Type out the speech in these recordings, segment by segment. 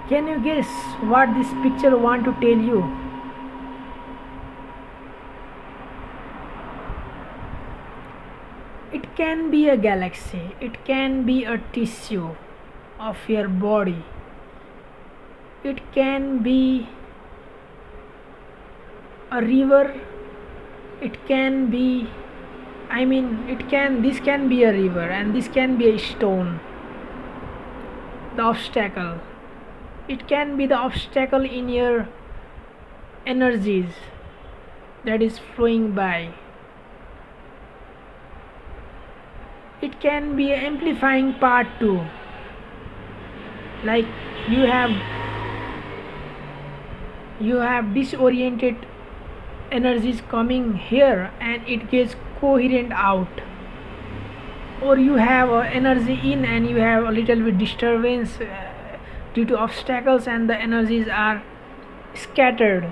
Can you guess what this picture want to tell you? It can be a galaxy, it can be a tissue of your body, it can be a river, it can be, this can be a river and this can be a stone, the obstacle. It can be the obstacle in your energies that is flowing by. It can be an amplifying part too, like you have disoriented energies coming here and it gets coherent out, or you have energy in and you have a little bit disturbance due to obstacles and the energies are scattered,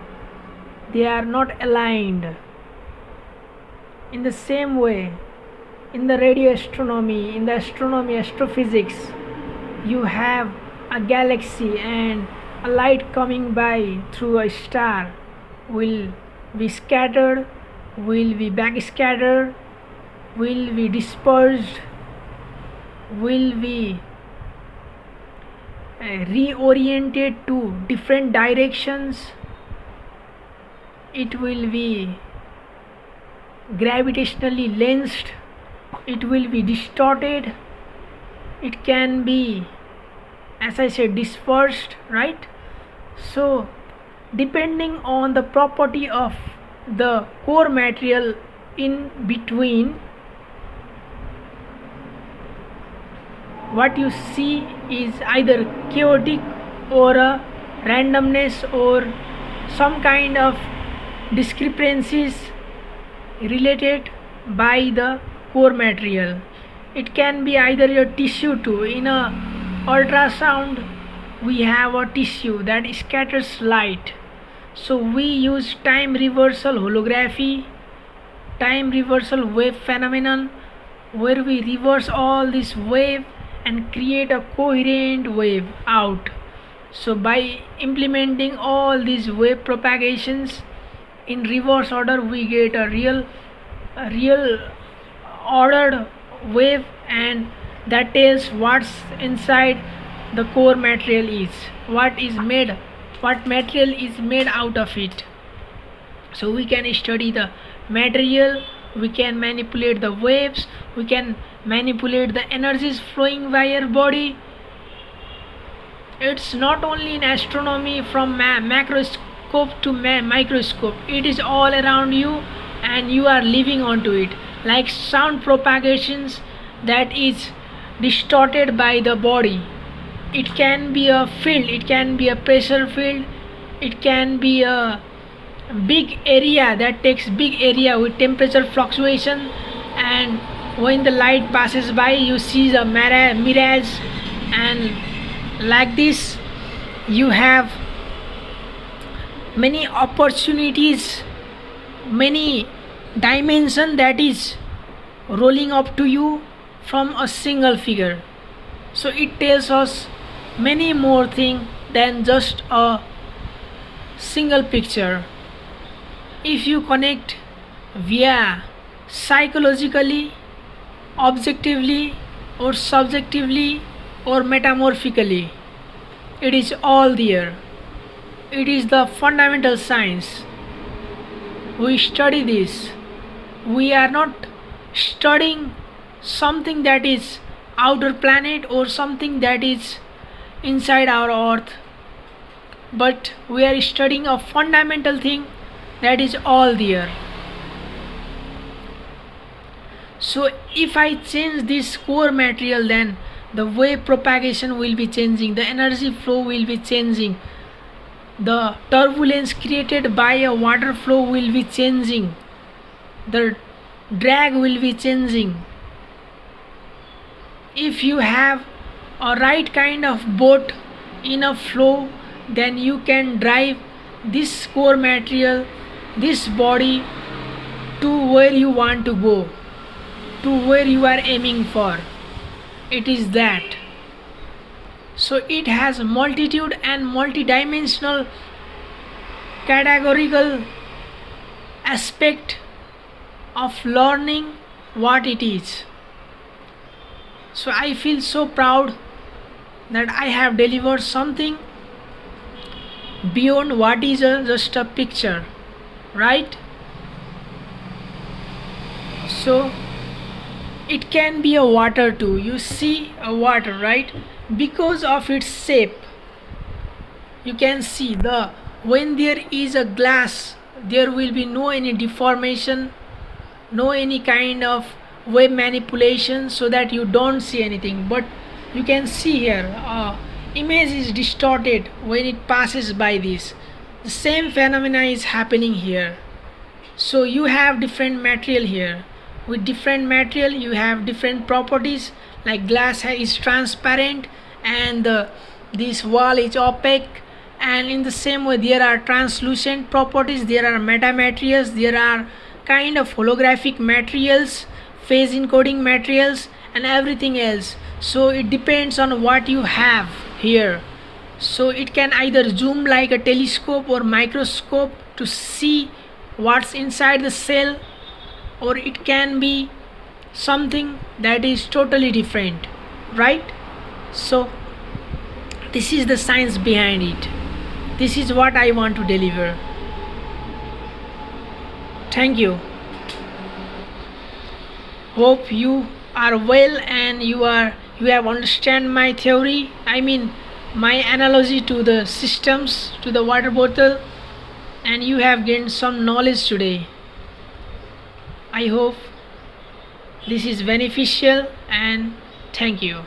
they are not aligned. In the same way, in the radio astronomy, in the astronomy, astrophysics, you have a galaxy and a light coming by through a star will be scattered, will be backscattered, will be dispersed, will be reoriented to different directions, it will be gravitationally lensed, it will be distorted, it can be, as I said, dispersed, right? So depending on the property of the core material in between, what you see is either chaotic or a randomness or some kind of discrepancies related by the core material. It can be either your tissue too. In a ultrasound we have a tissue that scatters light, so we use time reversal holography, time reversal wave phenomenon, where we reverse all this wave and create a coherent wave out. So by implementing all these wave propagations in reverse order, we get a real ordered wave, and that tells what's inside the core material is, what material is made out of it. So we can study the material, we can manipulate the waves, we can manipulate the energies flowing by your body. It's not only in astronomy from macroscope to microscope, it is all around you and you are living onto it, like sound propagations that is distorted by the body. It can be a field, it can be a pressure field, it can be a big area that takes big area with temperature fluctuation, and when the light passes by you see the mirage, and like this you have many opportunities, many dimension that is rolling up to you from a single figure. So it tells us many more things than just a single picture. If you connect via psychologically, objectively, or subjectively, or metamorphically, it is all there. It is the fundamental science. We study this. We are not studying something that is outer planet or something that is inside our earth, but we are studying a fundamental thing that is all there. So if I change this core material, then the wave propagation will be changing, the energy flow will be changing, the turbulence created by a water flow will be changing, the drag will be changing. If you have a right kind of boat in a flow, then you can drive this core material, this body, to where you want to go, to where you are aiming for. It is that. So it has multitude and multidimensional categorical aspect of learning what it is. So I feel so proud that I have delivered something beyond what is just a picture, right? So it can be a water too. You see a water, right? Because of its shape, you can see the when there is a glass, there will be no any deformation, no any kind of wave manipulation, so that you don't see anything. But you can see here image is distorted when it passes by this. The same phenomena is happening here. So you have different material here. With different material you have different properties, like glass is transparent and this wall is opaque, and in the same way there are translucent properties, there are metamaterials, there are kind of holographic materials, phase encoding materials, and everything else. So it depends on what you have here. So it can either zoom like a telescope or microscope to see what's inside the cell, or it can be something that is totally different, right? So this is the science behind it. This is what I want to deliver. Thank you. Hope you are well and you have understand my theory, I mean my analogy to the systems, to the water bottle, and you have gained some knowledge today. I hope this is beneficial, and thank you.